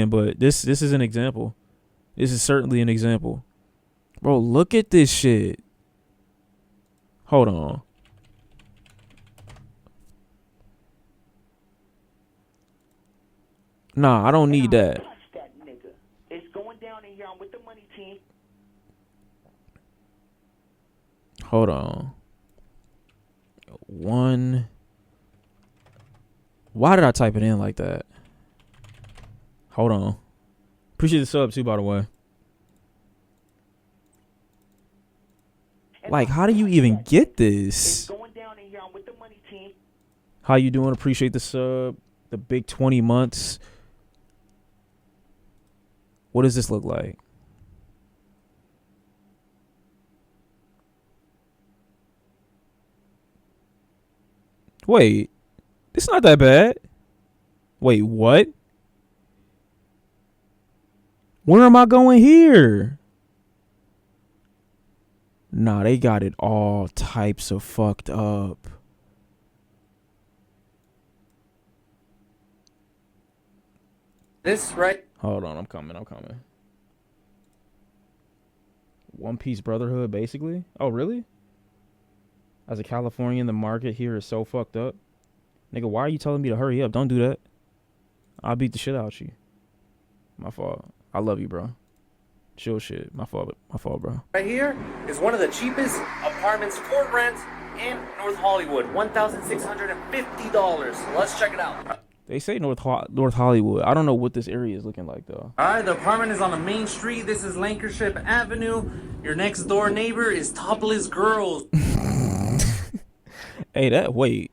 but this is an example. This is certainly an example. Bro, look at this shit. Hold on. Nah, I don't need that. It's going down in here. I'm with the money team. Hold on. One. Why did I type it in like that? Hold on. Appreciate the sub too, by the way. Like, how do you even get this? How you doing? Appreciate the sub. The big 20 months. What does this look like? Wait. It's not that bad. Wait, what? Where am I going here? Nah, they got it all types of fucked up. This right? Hold on, I'm coming. One Piece Brotherhood, basically? Oh, really? As a Californian, the market here is so fucked up. Nigga, why are you telling me to hurry up? Don't do that. I'll beat the shit out you. My fault. I love you, bro. Chill shit. My fault, bro. Right here is one of the cheapest apartments for rent in North Hollywood. $1,650. Let's check it out. They say North Hollywood. I don't know what this area is looking like, though. All right, the apartment is on the main street. This is Lancashire Avenue. Your next door neighbor is Topless Girls. Hey, wait.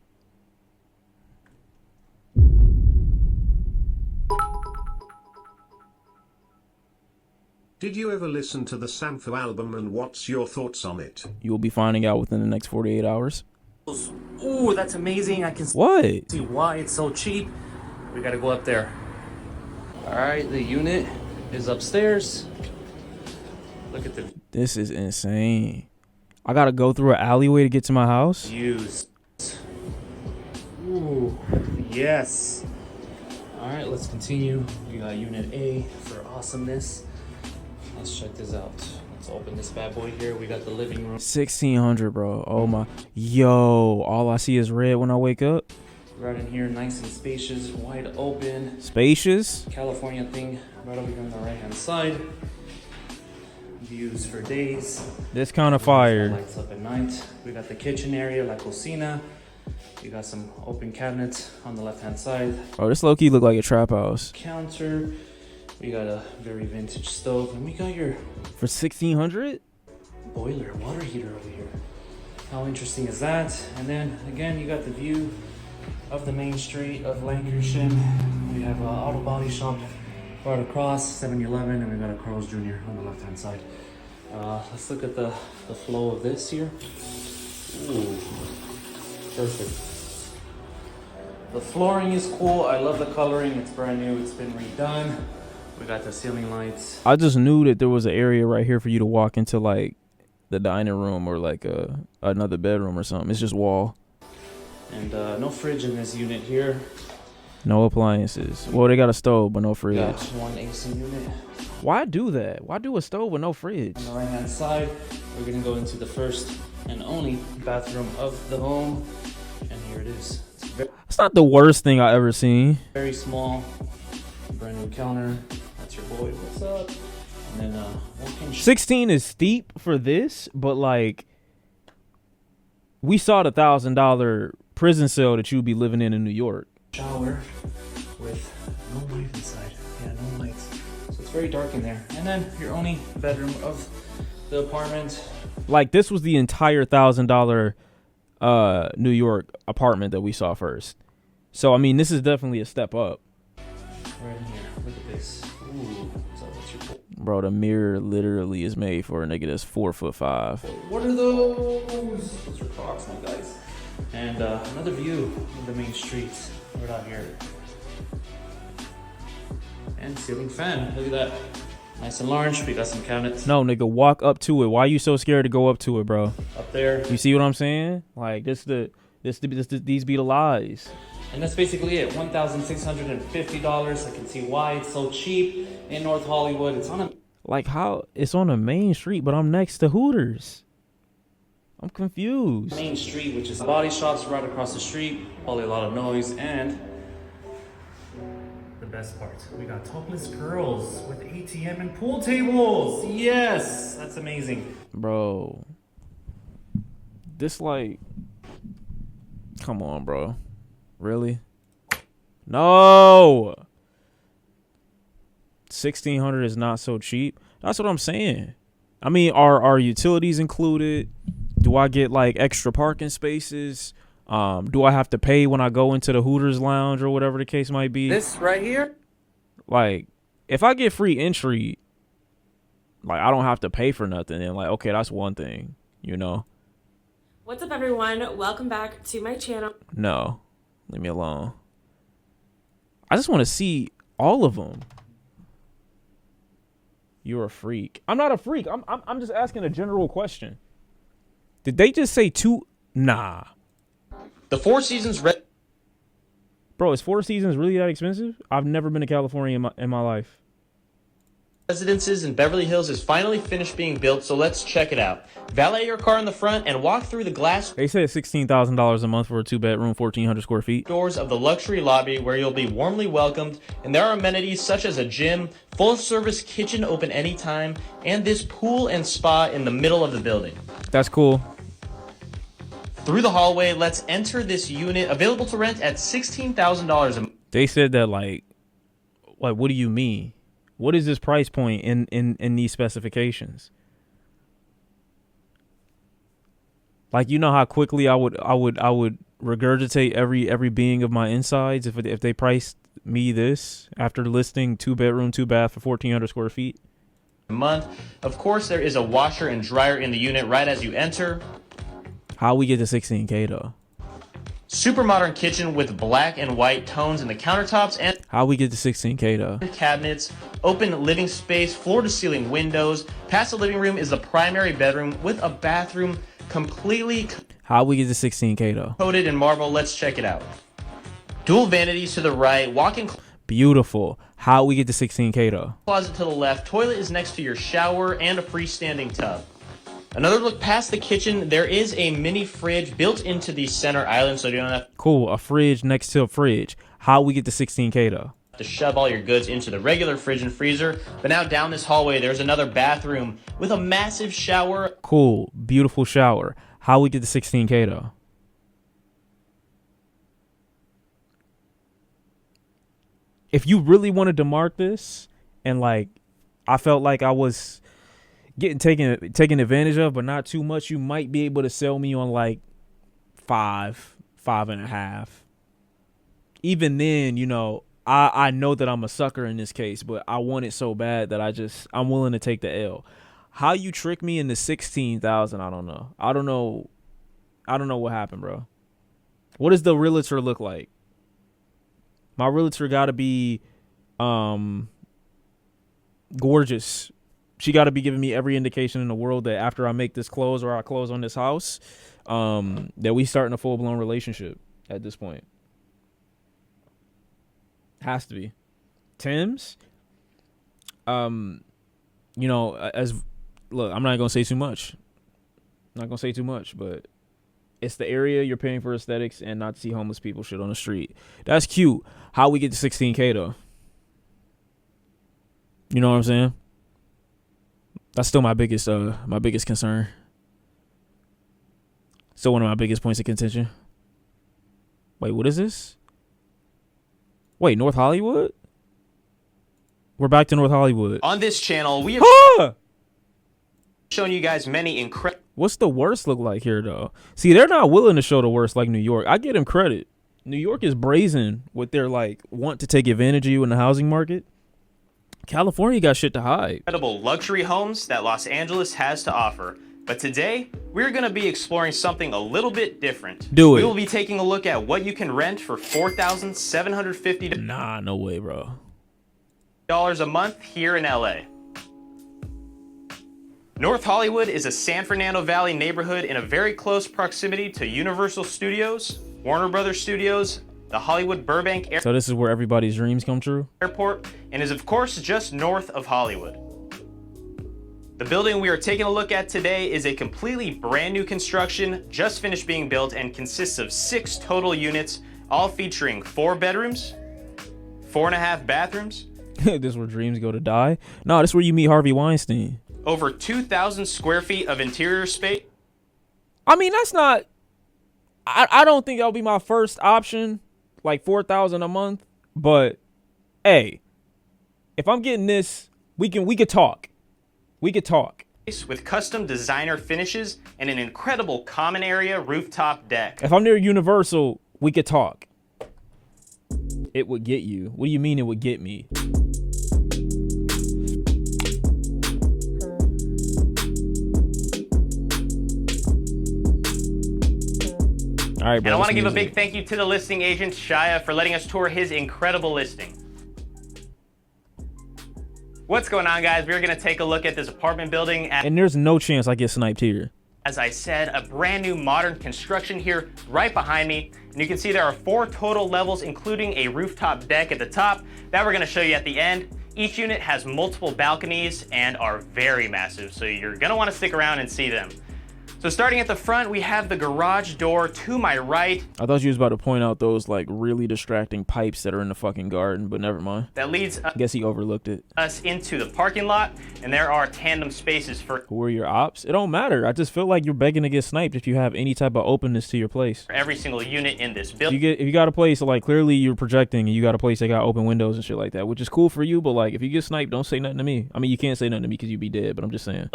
Did you ever listen to the Sampho album and what's your thoughts on it? You will be finding out within the next 48 hours. Ooh, that's amazing. I can see why it's so cheap. We gotta go up there. All right, the unit is upstairs. Look at the... This is insane. I gotta go through an alleyway to get to my house? Views. Ooh, yes. All right, let's continue. We got unit A for awesomeness. Let's check this out. Let's open this bad boy here. We got the living room. 1,600, bro. Oh my. Yo, all I see is red when I wake up. Right in here, nice and spacious, wide open. Spacious? California thing right over here on the right hand side. Views for days. This kind of fire. Lights up at night. We got the kitchen area, la cocina. We got some open cabinets on the left hand side. Oh, this low-key look like a trap house. Counter. We got a very vintage stove, and we got your... For 1,600? Boiler, water heater over here. How interesting is that? And then, again, you got the view of the main street of Lancashire. We have an auto body shop right across, 7-Eleven, and we got a Carl's Jr. on the left-hand side. Let's look at the flow of this here. Ooh, perfect. The flooring is cool. I love the coloring. It's brand new. It's been redone. We got the ceiling lights. I just knew that there was an area right here for you to walk into, like, the dining room or, like, another bedroom or something. It's just wall. And no fridge in this unit here. No appliances. Well, they got a stove, but no fridge. Got one AC unit. Why do that? Why do a stove with no fridge? On the right-hand side, we're going to go into the first and only bathroom of the home. And here it is. It's not the worst thing I ever seen. Very small. Brand new counter. That's your boy. What's up? And then 16 is steep for this, but like we saw the $1,000 prison cell that you'd be living in New York. Shower with no light inside. Yeah, no lights. So it's very dark in there. And then your only bedroom of the apartment. Like this was the entire $1,000 New York apartment that we saw first. So I mean, this is definitely a step up. Right in here. Look at this. Ooh. So what's your... Bro, the mirror literally is made for a nigga that's 4'5". What are those? Those are Crocs, my guys. And another view of the main streets right out here. And ceiling fan. Look at that. Nice and large. We got some cabinets. No, nigga, walk up to it. Why are you so scared to go up to it, bro? Up there. You see what I'm saying? Like these be the lies. And that's basically it, $1,650. I can see why it's so cheap in North Hollywood. It's on a Like how it's on a main street, but I'm next to Hooters. I'm confused. main street, which is body shops right across the street. Probably a lot of noise. And the best part, we got topless girls with ATM and pool tables. Yes, that's amazing. Bro. This like, come on, bro. Really? No. 1,600 is not so cheap. That's what I'm saying. I mean, are utilities included? Do I get like extra parking spaces? Do I have to pay when I go into the Hooters lounge or whatever the case might be? This right here? Like, if I get free entry, like I don't have to pay for nothing, and like, okay, that's one thing, you know? What's up, everyone? Welcome back to my channel. No, leave me alone. I just want to see all of them. You're a freak. I'm not a freak. I'm just asking a general question. Did they just say two? Nah. The Four Seasons Bro, is Four Seasons really that expensive? I've never been to California in my life. Residences in Beverly Hills is finally finished being built, so let's check it out. Valet your car in the front and walk through the glass They said $16,000 a month for a 2-bedroom, 1,400 square feet. doors of the luxury lobby where you'll be warmly welcomed, and there are amenities such as a gym, full-service kitchen open anytime, and this pool and spa in the middle of the building. That's cool. Through the hallway, let's enter this unit, available to rent at $16,000 a month. They said that like, what do you mean? What is this price point in these specifications? Like, you know how quickly I would regurgitate every being of my insides if they priced me this after listing 2-bedroom, 2-bath for 1,400 square feet. A month. Of course, there is a washer and dryer in the unit right as you enter. How we get to 16K though? Super modern kitchen with black and white tones in the countertops and How we get to 16K though? cabinets, open living space, floor to ceiling windows. Past the living room is the primary bedroom with a bathroom completely How we get to 16K though? coated in marble. Let's check it out. Dual vanities to the right, walk-in Beautiful. How we get to 16K though? closet to the left, toilet is next to your shower, and a freestanding tub. Another look past the kitchen, there is a mini fridge built into the center island, so you don't have Cool. A fridge next to a fridge. How we get to 16K though? to shove all your goods into the regular fridge and freezer. But now down this hallway, there's another bathroom with a massive shower. Cool. Beautiful shower. How we get to 16K though? If you really wanted to mark this, and like I felt like I was getting taken advantage of, but not too much, you might be able to sell me on like 5.5. Even then, you know, I know that I'm a sucker in this case, but I want it so bad that I'm willing to take the L. How you trick me into 16,000? I don't know. I don't know what happened, bro. What does the realtor look like? My realtor got to be gorgeous. She got to be giving me every indication in the world that after I make this close or I close on this house, that we starting a full-blown relationship at this point. Has to be. Tim's, you know, look, I'm not going to say too much. But it's the area you're paying for aesthetics and not to see homeless people shit on the street. That's cute. How we get to 16K though? You know what I'm saying? That's still my biggest concern. Still one of my biggest points of contention. Wait, what is this? Wait, North Hollywood? We're back to North Hollywood. On this channel, we have shown you guys many incredible. What's the worst look like here, though? See, they're not willing to show the worst like New York. I give them credit. New York is brazen with their, like, want to take advantage of you in the housing market. California got shit to hide. Incredible luxury homes that Los Angeles has to offer. But today, we're going to be exploring something a little bit different. Do it. We will be taking a look at what you can rent for $4,750 Nah, no way, bro. a month here in LA. North Hollywood is a San Fernando Valley neighborhood in a very close proximity to Universal Studios, Warner Brothers Studios, the Hollywood Burbank So this is where everybody's dreams come true? Airport, and is of course just north of Hollywood. The building we are taking a look at today is a completely brand new construction, just finished being built, and consists of 6 total units, all featuring 4 bedrooms, 4.5 bathrooms. This is where dreams go to die? No, this is where you meet Harvey Weinstein. Over 2,000 square feet of interior space. I mean, that's not... I don't think that'll be my first option, like $4,000 a month. But, hey, if I'm getting this, we could talk. We could talk. With custom designer finishes and an incredible common area rooftop deck. If I'm near Universal, we could talk. It would get you. What do you mean it would get me? All right, bro. And I want to give a big thank you to the listing agent, Shia, for letting us tour his incredible listing. What's going on, guys? We're going to take a look at this apartment building. And there's no chance I get sniped here. As I said, a brand new modern construction here right behind me. And you can see there are 4 total levels, including a rooftop deck at the top that we're going to show you at the end. Each unit has multiple balconies and are very massive, so you're going to want to stick around and see them. So starting at the front, we have the garage door to my right. I thought you was about to point out those like really distracting pipes that are in the fucking garden, but never mind. That leads I guess he overlooked it. us into the parking lot, and there are tandem spaces for Who are your ops? It don't matter. I just feel like you're begging to get sniped if you have any type of openness to your place. every single unit in this If building. you got a place like clearly you're projecting and you got a place that got open windows and shit like that, which is cool for you, but like if you get sniped, don't say nothing to me. I mean, you can't say nothing to me because you'd be dead, but I'm just saying.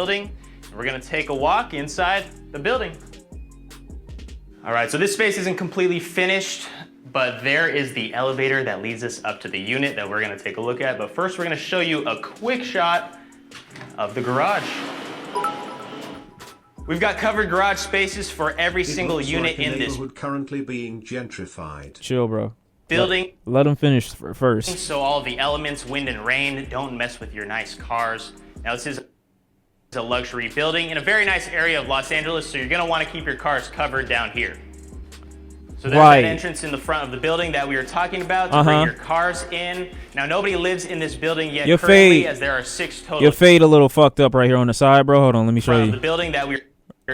We're gonna take a walk inside the building. All right, so this space isn't completely finished, but there is the elevator that leads us up to the unit that we're gonna take a look at. But first, we're gonna show you a quick shot of the garage. We've got covered garage spaces for every single unit like in this currently being gentrified. Chill, bro. building. Let him finish first. So all the elements, wind and rain, don't mess with your nice cars. Now this is a luxury building in a very nice area of Los Angeles, so you're gonna wanna keep your cars covered down here. So there's Right. that entrance in the front of the building that we were talking about to bring your cars in. Now nobody lives in this building yet Your currently, fade. as there are 6 total Your fade a little fucked up right here on the side, bro. Hold on, let me show front of the you. building that we're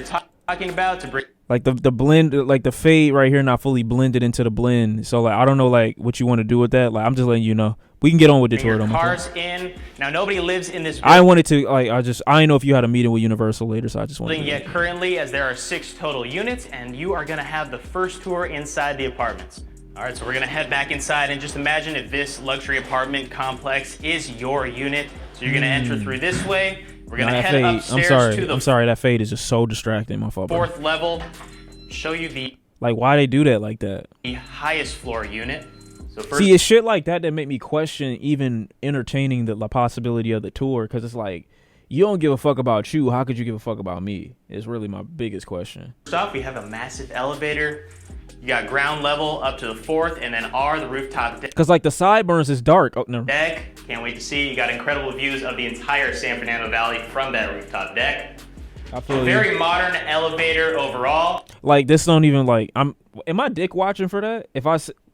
talking about to bring. Like the blend, like the fade right here, not fully blended into the blend. So like I don't know like what you want to do with that. Like I'm just letting you know. We can get on with the tour. Your cars in. Now nobody lives in this I building wanted to like I didn't know if you had a meeting with Universal later, so I just wanted to yet currently, as there are 6 total units, and you are gonna have the first tour inside the apartments. All right, so we're gonna head back inside and just imagine if this luxury apartment complex is your unit. So you're gonna enter through this way. We're gonna head upstairs to the I'm sorry, that fade is just so distracting, my fault, bro. 4th level. Show you the Like why they do that like that? highest floor unit. So first, See, it's shit like that that make me question even entertaining the possibility of the tour, because it's like you don't give a fuck about you. How could you give a fuck about me? Is really my biggest question. first off, we have a massive elevator. You got ground level up to the 4th, and then the rooftop Because like the sideburns is dark. Oh no. deck. Can't wait to see. You got incredible views of the entire San Fernando Valley from that rooftop deck. I feel you. Very modern elevator overall. Like this don't even like am I dick watching for that?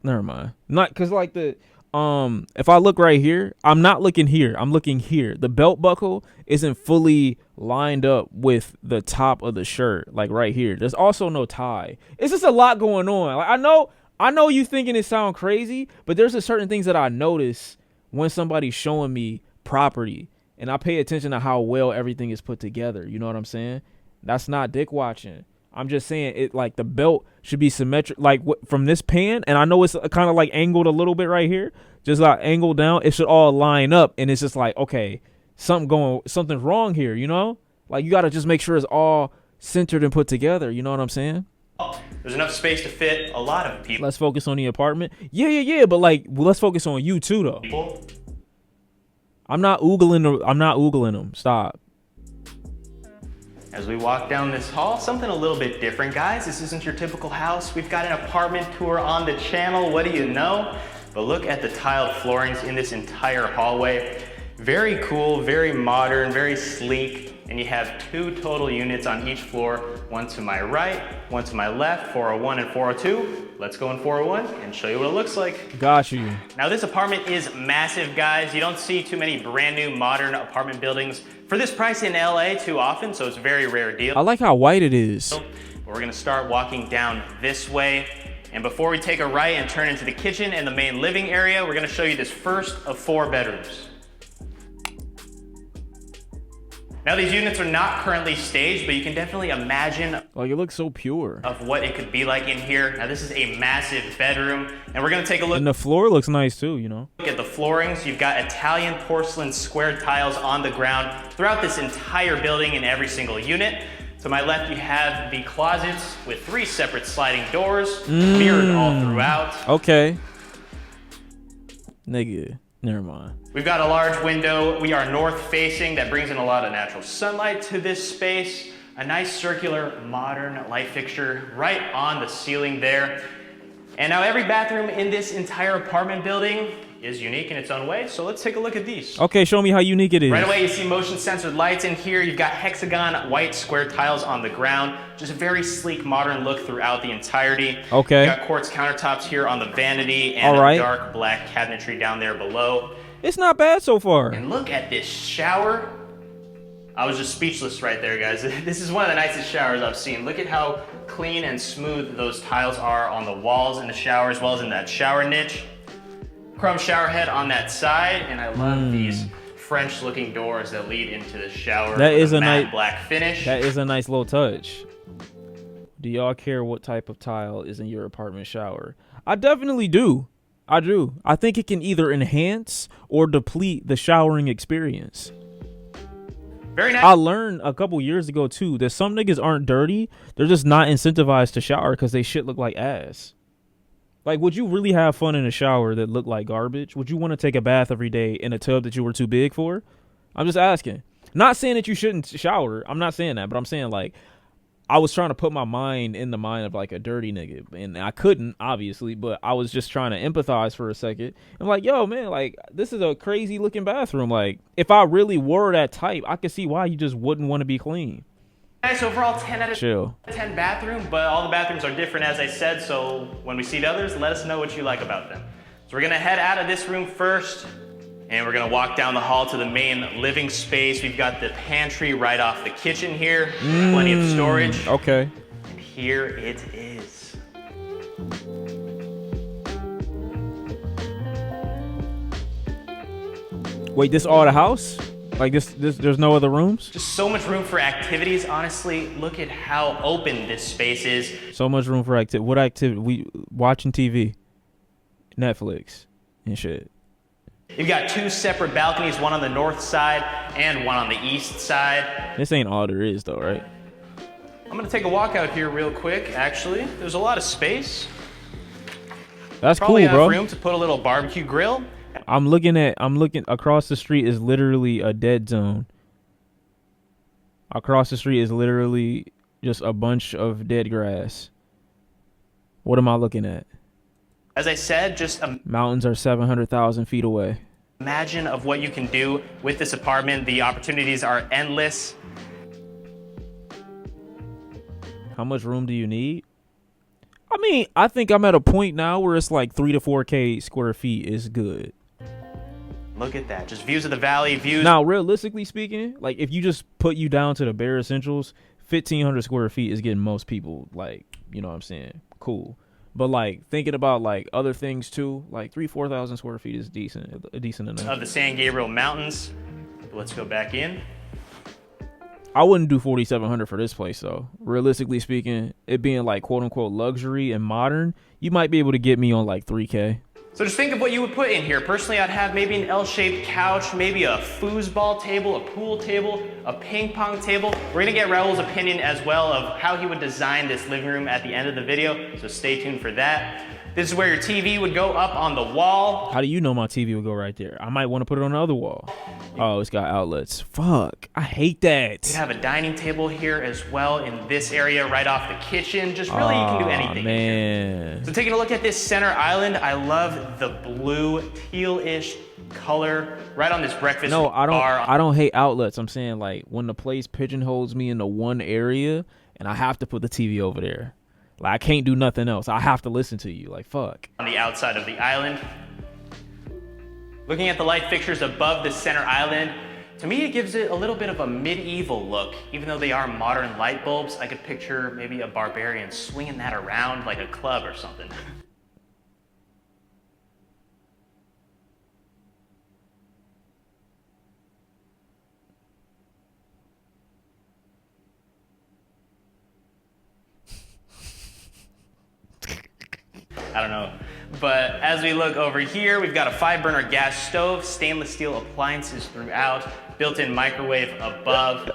Never mind. Not because like the if I look right here, I'm not looking here. I'm looking here. The belt buckle isn't fully lined up with the top of the shirt, like right here. There's also no tie. It's just a lot going on. Like I know you thinking it sound crazy, but there's a certain things that I notice when somebody's showing me property. And I pay attention to how well everything is put together. You know what I'm saying? That's not dick watching. I'm just saying it like the belt should be symmetric. Like from this pan, and I know it's kind of like angled a little bit right here, just like angled down. It should all line up, and it's just like okay, something's wrong here. You know, like you got to just make sure it's all centered and put together. You know what I'm saying? There's enough space to fit a lot of people. Let's focus on the apartment. Yeah. But like, let's focus on you too, though. I'm not oogling them. Stop. As we walk down this hall, something a little bit different, guys. This isn't your typical house. We've got an apartment tour on the channel. What do you know? But look at the tiled floorings in this entire hallway. Very cool, very modern, very sleek. and you have 2 total units on each floor, one to my right, one to my left, 401 and 402. Let's go in 401 and show you what it looks like. Got you. Now this apartment is massive, guys. You don't see too many brand new modern apartment buildings for this price in LA too often, so it's a very rare deal. I like how white it is. We're gonna start walking down this way. And before we take a right and turn into the kitchen and the main living area, we're gonna show you this first of 4 bedrooms. Now these units are not currently staged, but you can definitely imagine Like, it looks so pure. of what it could be like in here. Now this is a massive bedroom, and we're gonna take a look And the floor looks nice too, you know? at the floorings. You've got Italian porcelain square tiles on the ground throughout this entire building in every single unit. To my left, you have the closets with 3 separate sliding doors, mirrored all throughout. Okay. Nigga, never mind. We've got a large window. We are north facing. That brings in a lot of natural sunlight to this space. A nice circular modern light fixture right on the ceiling there. And now every bathroom in this entire apartment building is unique in its own way. So let's take a look at these. Okay, show me how unique it is. Right away, you see motion censored lights in here. You've got hexagon white square tiles on the ground. Just a very sleek modern look throughout the entirety. Okay. You've got quartz countertops here on the vanity and All right. a dark black cabinetry down there below. It's not bad so far. And look at this shower. I was just speechless right there, guys. This is one of the nicest showers I've seen. Look at how clean and smooth those tiles are on the walls in the shower, as well as in that shower niche. Chrome shower head on that side, and I love these French-looking doors that lead into the shower. That with is a matte nice black finish. That is a nice little touch. Do y'all care what type of tile is in your apartment shower? I definitely do. I do. I think it can either enhance or deplete the showering experience. Very nice. I learned a couple years ago too that some niggas aren't dirty. They're just not incentivized to shower because they shit look like ass. Like, would you really have fun in a shower that looked like garbage? Would you want to take a bath every day in a tub that you were too big for? I'm just asking. Not saying that you shouldn't shower. I'm not saying that, but I'm saying, like, I was trying to put my mind in the mind of like a dirty nigga, and I couldn't, obviously, but I was just trying to empathize for a second. I'm like, yo, man, like, this is a crazy looking bathroom. Like, if I really were that type, I could see why you just wouldn't want to be clean. Nice overall 10 out of Chill. 10 bathroom, but all the bathrooms are different, as I said, so when we see the others, let us know what you like about them. So we're gonna head out of this room first, and we're gonna walk down the hall to the main living space. We've got the pantry right off the kitchen here, plenty of storage. Okay. And here it is. Wait, this all the house? Like this there's no other rooms? Just so much room for activities. Honestly, look at how open this space is. So much room for activity. What activity? We watching TV, Netflix, and shit. You've got 2 separate balconies, one on the north side and one on the east side. This ain't all there is, though, right? I'm gonna take a walk out here real quick, actually. There's a lot of space. That's Probably cool, bro. enough room to put a little barbecue grill. I'm looking across the street is literally a dead zone. Across the street is literally just a bunch of dead grass. What am I looking at? As I said, just Mountains are 700,000 feet away. imagine of what you can do with this apartment. The opportunities are endless. How much room do you need? I mean, I think I'm at a point now where it's like 3 to 4K square feet is good. Look at that. Just views of the valley, views. Now, realistically speaking, like if you just put you down to the bare essentials, 1,500 square feet is getting most people, like, you know what I'm saying, cool. But like thinking about like other things too, like 3,000-4,000 square feet is decent enough. Of the San Gabriel Mountains. Let's go back in. I wouldn't do 4,700 for this place though. Realistically speaking, it being like quote unquote luxury and modern, you might be able to get me on like 3K. So just think of what you would put in here. Personally, I'd have maybe an L-shaped couch, maybe a foosball table, a pool table, a ping pong table. We're gonna get Raul's opinion as well of how he would design this living room at the end of the video, so stay tuned for that. This is where your TV would go up on the wall. How do you know my TV would go right there? I might want to put it on the other wall. Oh, it's got outlets. Fuck, I hate that. You have a dining table here as well in this area right off the kitchen. Just really, you can do anything. Man. So taking a look at this center island, I love the blue teal-ish color right on this breakfast No, I don't. bar. I don't hate outlets. I'm saying like when the place pigeonholes me into one area and I have to put the TV over there. Like I can't do nothing else. I have to listen to you. Like fuck. On the outside of the island. Looking at the light fixtures above the center island, to me it gives it a little bit of a medieval look. Even though they are modern light bulbs, I could picture maybe a barbarian swinging that around like a club or something. I don't know. But as we look over here, we've got a 5-burner gas stove, stainless steel appliances throughout, built-in microwave above,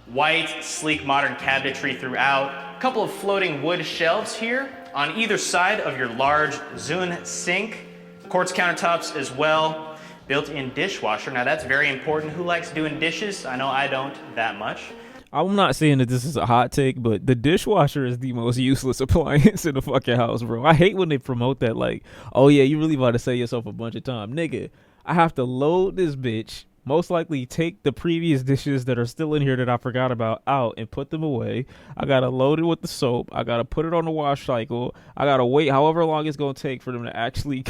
white, sleek, modern cabinetry throughout, a couple of floating wood shelves here on either side of your large Zun sink, quartz countertops as well, built-in dishwasher. Now that's very important. Who likes doing dishes? I know I don't that much. I'm not saying that this is a hot take, but the dishwasher is the most useless appliance in the fucking house, bro. I hate when they promote that, like, oh yeah, you really about to say yourself a bunch of time. Nigga, I have to load this bitch, most likely take the previous dishes that are still in here that I forgot about out and put them away. I gotta load it with the soap. I gotta put it on the wash cycle. I gotta wait however long it's gonna take for them to actually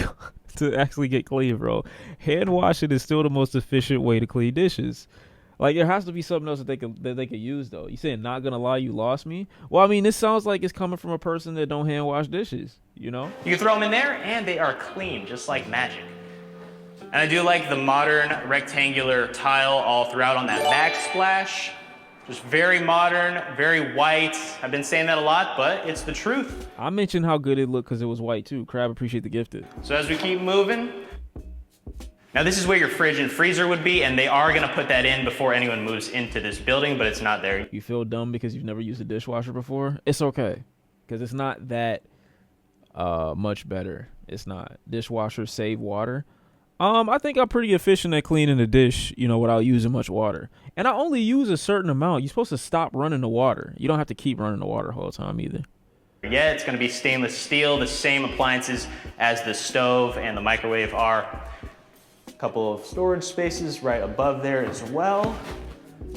get clean, bro. Hand washing is still the most efficient way to clean dishes. Like, there has to be something else that they could use, though. You saying, not gonna lie, you lost me? Well, I mean, this sounds like it's coming from a person that don't hand wash dishes, you know? You can throw them in there and they are clean, just like magic. And I do like the modern rectangular tile all throughout on that backsplash. Just very modern, very white. I've been saying that a lot, but it's the truth. I mentioned how good it looked because it was white, too. Crab, appreciate the gifted. So as we keep moving, now this is where your fridge and freezer would be, and they are gonna put that in before anyone moves into this building, but it's not there. You feel dumb because you've never used a dishwasher before? It's okay, because it's not that much better. It's not. Dishwashers save water. I think I'm pretty efficient at cleaning a dish, you know, without using much water. And I only use a certain amount. You're supposed to stop running the water. You don't have to keep running the water the whole time either. Yeah, it's gonna be stainless steel, the same appliances as the stove and the microwave are. Couple of storage spaces right above there as well.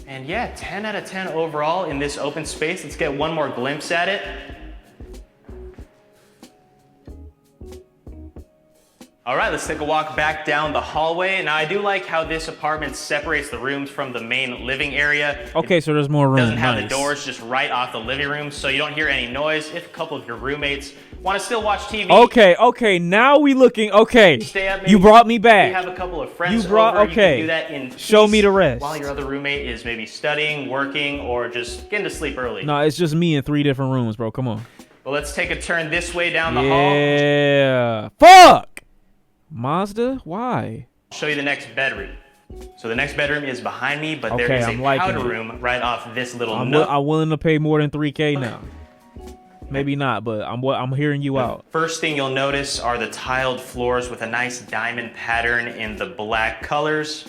And yeah, 10 out of 10 overall in this open space. Let's get one more glimpse at it. All right, let's take a walk back down the hallway. Now I do like how this apartment separates the rooms from the main living area. Okay, so there's more room. It doesn't have nice. the doors just right off the living room, so you don't hear any noise. If a couple of your roommates want to still watch TV. Okay, now we looking. Okay, Stay up, maybe you brought me back. You have a couple of friends You brought over. okay. You can do that in Show peace me the rest. while your other roommate is maybe studying, working, or just getting to sleep early. No, it's just me in 3 different rooms, bro. Come on. Well, let's take a turn this way down the hall. Yeah. Fuck. Mazda, why? I'll show you the next bedroom. So the next bedroom is behind me, but there Okay, is a I'm liking powder it. room right off this little I'm nook. willing to pay more than $3K now. Maybe not, but I'm hearing you out. First thing you'll notice are the tiled floors with a nice diamond pattern in the black colors.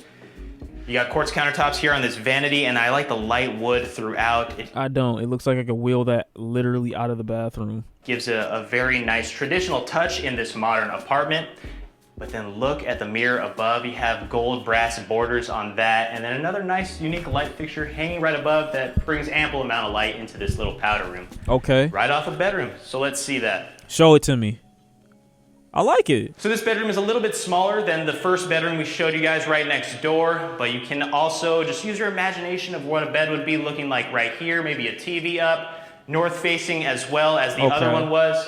You got quartz countertops here on this vanity, and I like the light wood throughout. It I don't. It looks like I could wheel that literally out of the bathroom. gives a very nice traditional touch in this modern apartment. But then look at the mirror above. You have gold brass borders on that, and then another nice unique light fixture hanging right above that brings ample amount of light into this little powder room. Okay. Right off the bedroom. So let's see that. Show it to me. I like it. So this bedroom is a little bit smaller than the first bedroom we showed you guys right next door, but you can also just use your imagination of what a bed would be looking like right here. Maybe a TV up, north facing as well as the other one was.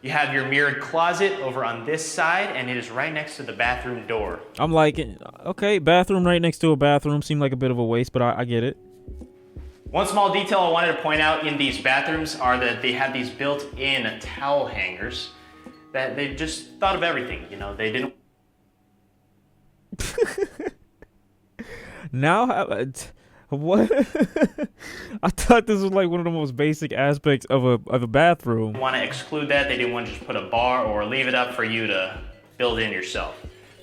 You have your mirrored closet over on this side, and it is right next to the bathroom door. I'm liking. Okay, bathroom right next to a bathroom seemed like a bit of a waste, but I get it. One small detail I wanted to point out in these bathrooms are that they have these built-in towel hangers that they just thought of everything. You know, they didn't. Now, what? I thought this was like one of the most basic aspects of a bathroom. want to exclude that. They didn't want to just put a bar or leave it up for you to build in yourself.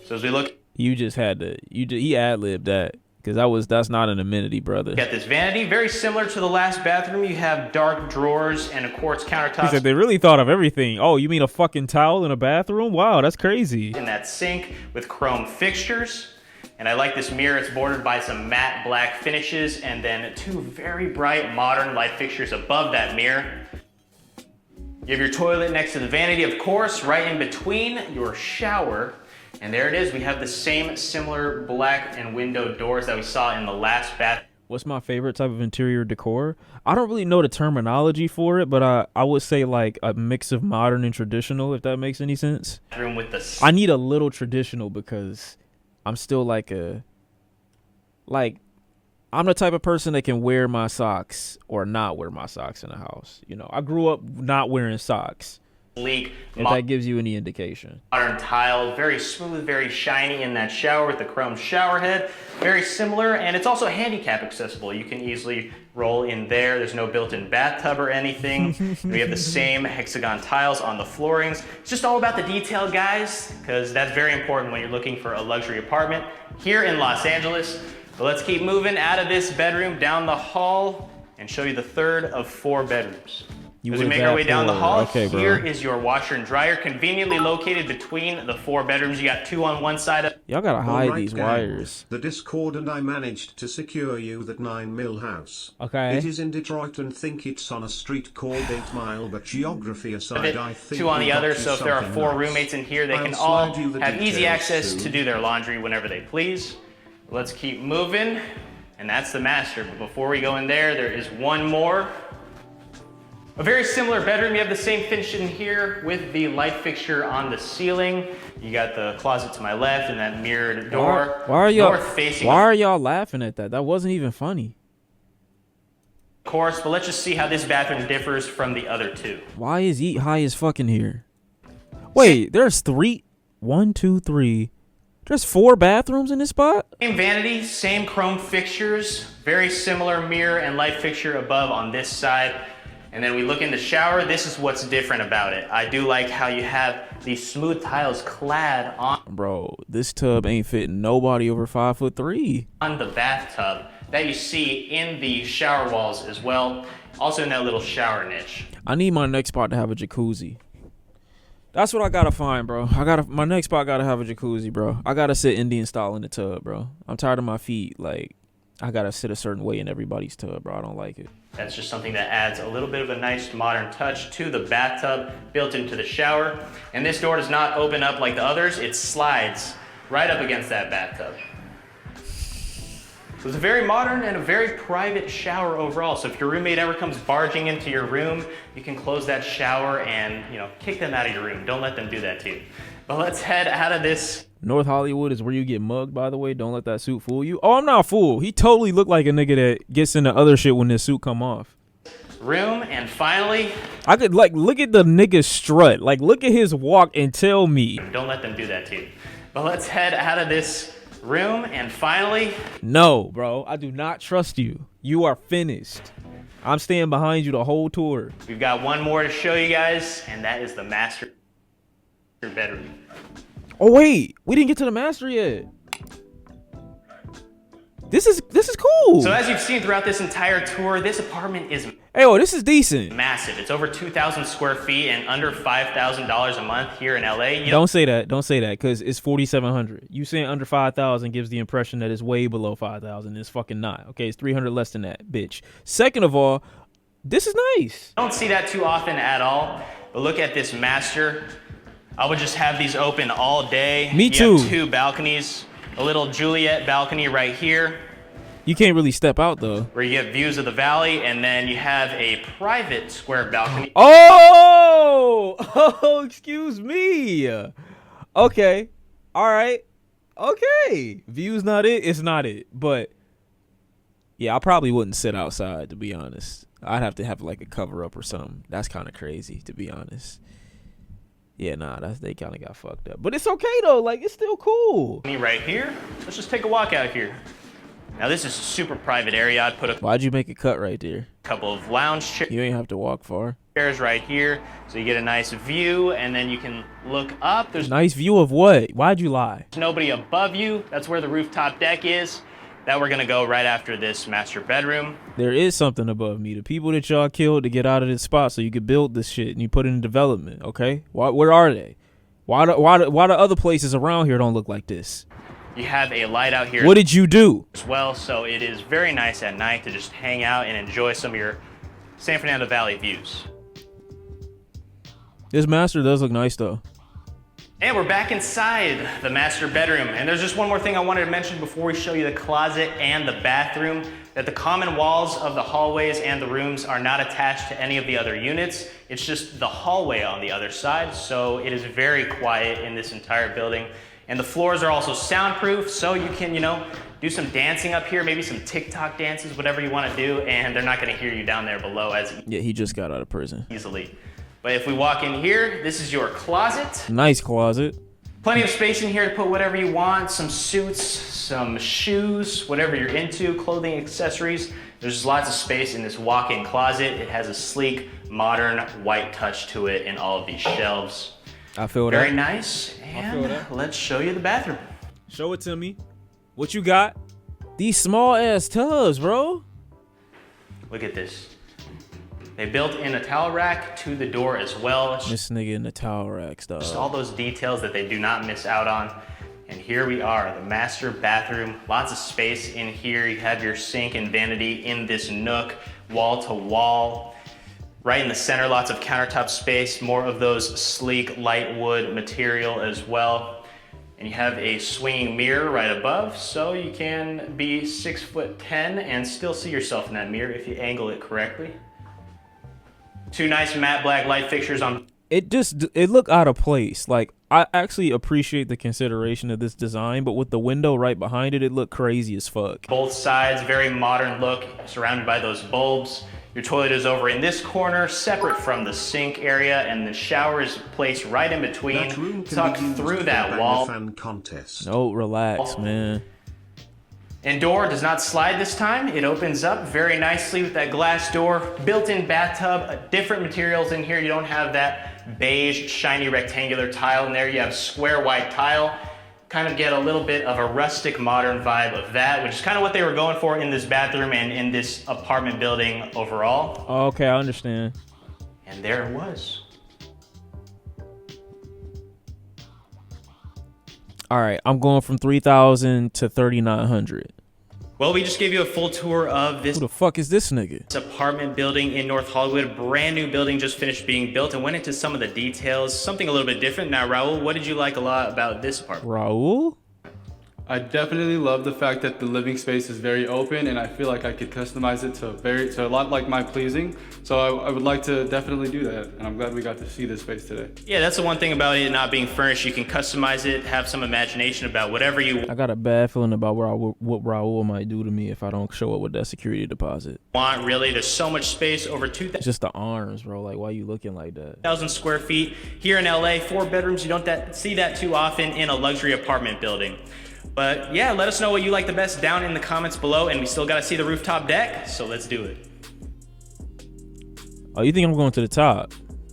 So as we look You just had to. He ad-libbed that because that's not an amenity, brother. at this vanity, very similar to the last bathroom, you have dark drawers and a quartz He countertop said they really thought of everything. Oh, you mean a fucking towel in a bathroom? Wow, that's crazy. in that sink with chrome fixtures. And I like this mirror. It's bordered by some matte black finishes and then two very bright modern light fixtures above that mirror. You have your toilet next to the vanity, of course, right in between your shower. And there it is. We have the same similar black and window doors that we saw in the last bath. What's my favorite type of interior decor? I don't really know the terminology for it, but I would say like a mix of modern and traditional, if that makes any sense. Room with the I need a little traditional because I'm still I'm the type of person that can wear my socks or not wear my socks in the house. You know, I grew up not wearing socks. sleek, If that gives you any indication. modern tile, very smooth, very shiny in that shower with the chrome shower head. Very similar, and it's also handicap accessible. You can easily roll in there. There's no built-in bathtub or anything. We have the same hexagon tiles on the floorings. It's just all about the detail, guys, because that's very important when you're looking for a luxury apartment here in Los Angeles. But let's keep moving out of this bedroom, down the hall, and show you the third of 4 bedrooms. As we make our way down the hall, okay, here is your washer and dryer, conveniently located between the 4 bedrooms. You got 2 on one side of Y'all gotta hide Alright, these gang. wires. The Discord and I managed to secure you that 9 mil house. Okay. It is in Detroit and think it's on a street called 8 Mile, but geography aside, it, I think 2 on we the got other. you So if there are something 4 nice. roommates in here, they I'll can all slide you the have easy details access soon. to do their laundry whenever they please. Let's keep moving, and that's the master. But before we go in there is one more. A very similar bedroom. You have the same finish in here with the light fixture on the ceiling. You got the closet to my left and that mirrored door. Why are y'all north facing, Why are y'all laughing at that? That wasn't even funny. of course, but let's just see how this bathroom differs from the other 2. Why is Eat High as fucking here? Wait, there's 3. 1, 2, 3. There's 4 bathrooms in this spot? Same vanity, same chrome fixtures, very similar mirror and light fixture above on this side. And then we look in the shower. This is what's different about it. I do like how you have these smooth tiles clad Bro, this tub ain't fitting nobody over 5'3". on the bathtub that you see in the shower walls as well. Also in that little shower niche. I need my next spot to have a jacuzzi. That's what I gotta find, bro. My next spot gotta have a jacuzzi, bro. I gotta sit Indian style in the tub, bro. I'm tired of my feet. Like, I gotta sit a certain way in everybody's tub, bro. I don't like it. That's just something that adds a little bit of a nice modern touch to the bathtub built into the shower. And this door does not open up like the others. It slides right up against that bathtub. So it's a very modern and a very private shower overall. So if your roommate ever comes barging into your room, you can close that shower and, kick them out of your room. Don't let them do that to you. But let's head out of this. North Hollywood is where you get mugged, by the way. Don't let that suit fool you. Oh, I'm not a fool. He totally looked like a nigga that gets into other shit when this suit come off. Room, and finally, I could, look at the nigga strut. Like, look at his walk and tell me. don't let them do that to you. But let's head out of this room, and finally, No, bro. I do not trust you. You are finished. I'm staying behind you the whole tour. we've got one more to show you guys, and that is the master bedroom. Oh, wait. We didn't get to the master yet. This is cool. So as you've seen throughout this entire tour, this apartment is Hey, oh, this is decent. massive. It's over 2,000 square feet and under $5,000 a month here in LA. Don't say that. Don't say that, because it's 4,700. You saying under 5,000 gives the impression that it's way below 5,000. It's fucking not. Okay, it's 300 less than that, bitch. Second of all, this is nice. Don't see that too often at all. But look at this master. I would just have these open all day. Me You too. have 2 balconies. A little Juliet balcony right here, You can't really step out, though. where you get views of the valley, and then you have a private square balcony. Oh! Oh, excuse me. Okay. All right. Okay. View's not it. It's not it. But, yeah, I probably wouldn't sit outside, to be honest. I'd have to have, like, a cover-up or something. That's kind of crazy, to be honest. Yeah, nah, they kind of got fucked up. But it's okay, though. Like, it's still cool. Right here. Let's just take a walk out here. Now this is a super private area. I'd put a Why'd you make a cut right there? couple of lounge You ain't have to walk far. chairs right here, so you get a nice view, and then you can look up. There's Nice view of what? Why'd you lie? nobody above you. That's where the rooftop deck is. That we're gonna go right after this master bedroom. There is something above me. The people that y'all killed to get out of this spot so you could build this shit and you put it in development, okay? Where are they? Why the other places around here don't look like this? You have a light out here What did you do? as well, so it is very nice at night to just hang out and enjoy some of your San Fernando Valley views. This master does look nice though. And we're back inside the master bedroom. And there's just one more thing I wanted to mention before we show you the closet and the bathroom, that the common walls of the hallways and the rooms are not attached to any of the other units. It's just the hallway on the other side. So it is very quiet in this entire building. And the floors are also soundproof, so you can, do some dancing up here, maybe some TikTok dances, whatever you want to do, and they're not going to hear you down there below as Yeah, he just got out of prison. easily. But if we walk in here, this is your closet. Nice closet. Plenty of space in here to put whatever you want, some suits, some shoes, whatever you're into, clothing, accessories. There's just lots of space in this walk-in closet. It has a sleek, modern, white touch to it in all of these shelves. I feel Very that. nice. And let's show you the bathroom. Show it to me. What you got? These small ass tubs, bro. Look at this. They built in a towel rack to the door as well. This nigga in the towel rack stuff. Just all those details that they do not miss out on. And here we are, the master bathroom. Lots of space in here. You have your sink and vanity in this nook, wall to wall. Right in the center, lots of countertop space, more of those sleek light wood material as well. And you have a swinging mirror right above, so you can be 6'10" and still see yourself in that mirror if you angle it correctly. Two nice matte black light fixtures on. It looked out of place. Like, I actually appreciate the consideration of this design, but with the window right behind it, it looked crazy as fuck. Both sides, very modern look, surrounded by those bulbs. Your toilet is over in this corner, separate from the sink area, and the shower is placed right in between, That room can tucked be used through for that banger wall. fan contest. No, relax, man. And door does not slide this time. It opens up very nicely with that glass door, built-in bathtub, different materials in here. You don't have that beige, shiny rectangular tile in there. You have square white tile. Kind of get a little bit of a rustic modern vibe of that, which is kind of what they were going for in this bathroom and in this apartment building overall. Okay, I understand. And there it was. All right, I'm going from 3,000 to 3,900. Well, we just gave you a full tour of this Who the fuck is this nigga? apartment building in North Hollywood. A brand new building just finished being built, and went into some of the details, something a little bit different. Now, Raul, what did you like a lot about this apartment? Raul? I definitely love the fact that the living space is very open, and I feel like I could customize it to a lot like my pleasing. So I would like to definitely do that, and I'm glad we got to see this space today. Yeah, that's the one thing about it not being furnished. You can customize it, have some imagination about whatever you I got a bad feeling about what Raul might do to me if I don't show up with that security deposit. want, really. There's so much space, over It's just the arms, bro. Like, why you looking like that? 2,000 square feet. Here in LA, 4 bedrooms. You don't see that too often in a luxury apartment building. But yeah, let us know what you like the best down in the comments below, and we still got to see the rooftop deck, so let's do it. Oh, you think I'm going to the top?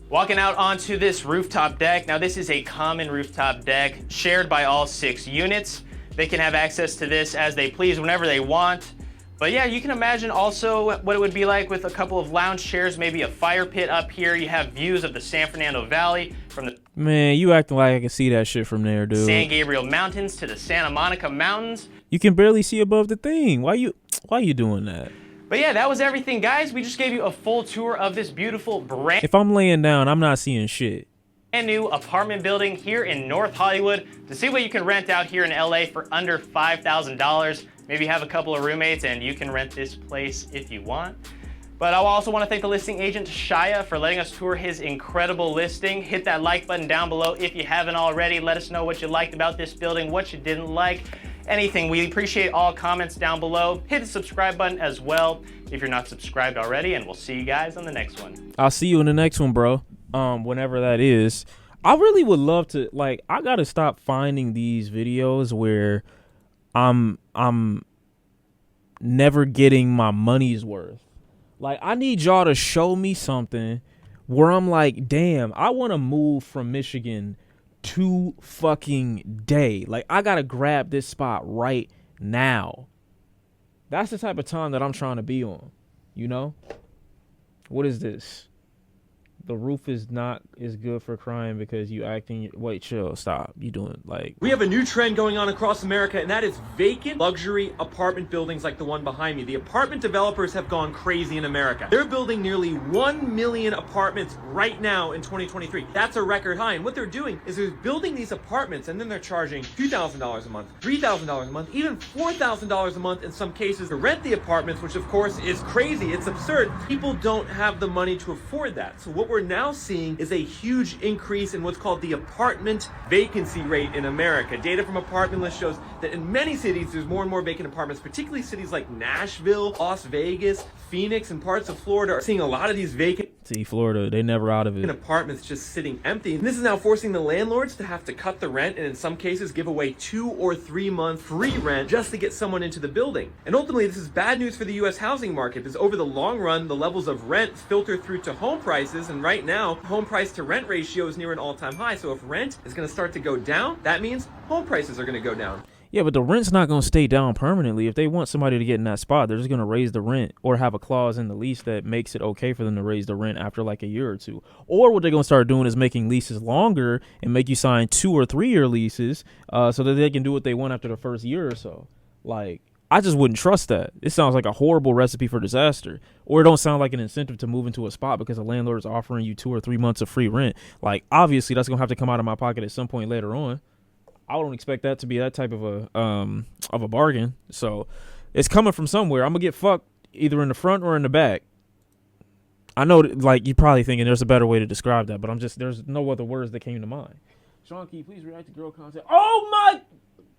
Walking out onto this rooftop deck. Now, this is a common rooftop deck shared by all 6 units. They can have access to this as they please whenever they want. But yeah, you can imagine also what it would be like with a couple of lounge chairs, maybe a fire pit up here. You have views of the San Fernando Valley from the Man, you acting like I can see that shit from there, dude. San Gabriel Mountains to the Santa Monica Mountains. You can barely see above the thing. Why you doing that? But yeah, that was everything, guys. We just gave you a full tour of this beautiful brand If I'm laying down, I'm not seeing shit. new apartment building here in North Hollywood. To see what you can rent out here in LA for under $5,000. Maybe have a couple of roommates and you can rent this place if you want. But I also want to thank the listing agent, Shia, for letting us tour his incredible listing. Hit that like button down below if you haven't already. Let us know what you liked about this building, what you didn't like, anything. We appreciate all comments down below. Hit the subscribe button as well if you're not subscribed already, and we'll see you guys on the next one. I'll see you in the next one, bro. Whenever that is. I really would love to, like, I gotta stop finding these videos where I'm never getting my money's worth. Like, I need y'all to show me something where I'm like, damn, I want to move from Michigan to fucking day. Like, I gotta grab this spot right now. That's the type of time that I'm trying to be on, you know? What is this? The roof is not is good for crime because you acting. Wait, chill, stop. You doing like We have a new trend going on across America, and that is vacant luxury apartment buildings like the one behind me. The apartment developers have gone crazy in America. They're building nearly 1 million apartments right now in 2023. That's a record high. And what they're doing is they're building these apartments, and then they're charging $2,000 a month, $3,000 a month, even $4,000 a month in some cases to rent the apartments, which of course is crazy. It's absurd. People don't have the money to afford that. So what we're now seeing is a huge increase in what's called the apartment vacancy rate in America. Data from Apartment List shows that in many cities, there's more and more vacant apartments, particularly cities like Nashville, Las Vegas, Phoenix, and parts of Florida are seeing a lot of these vacant see Florida? They never out of it. apartments just sitting empty. And this is now forcing the landlords to have to cut the rent and in some cases give away 2 or 3 month free rent just to get someone into the building. And ultimately, this is bad news for the US housing market because over the long run, the levels of rent filter through to home prices. And right now, home price to rent ratio is near an all-time high. So if rent is going to start to go down, that means home prices are going to go down. Yeah, but the rent's not going to stay down permanently. If they want somebody to get in that spot, they're just going to raise the rent or have a clause in the lease that makes it okay for them to raise the rent after like a year or two. Or what they're going to start doing is making leases longer and make you sign 2 or 3 year leases so that they can do what they want after the first year or so. Like, I just wouldn't trust that. It sounds like a horrible recipe for disaster. Or it don't sound like an incentive to move into a spot because a landlord is offering you 2 or 3 months of free rent. Like, obviously, that's going to have to come out of my pocket at some point later on. I don't expect that to be that type of a bargain. So it's coming from somewhere. I'm gonna get fucked either in the front or in the back. I know, like, you're probably thinking there's a better way to describe that, but there's no other words that came to mind. Sean, can you please react to girl content? Oh my!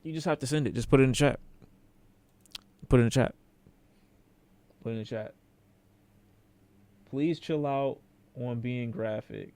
You just have to send it. Just put it in the chat. Put it in the chat. Put it in the chat. Please chill out on being graphic.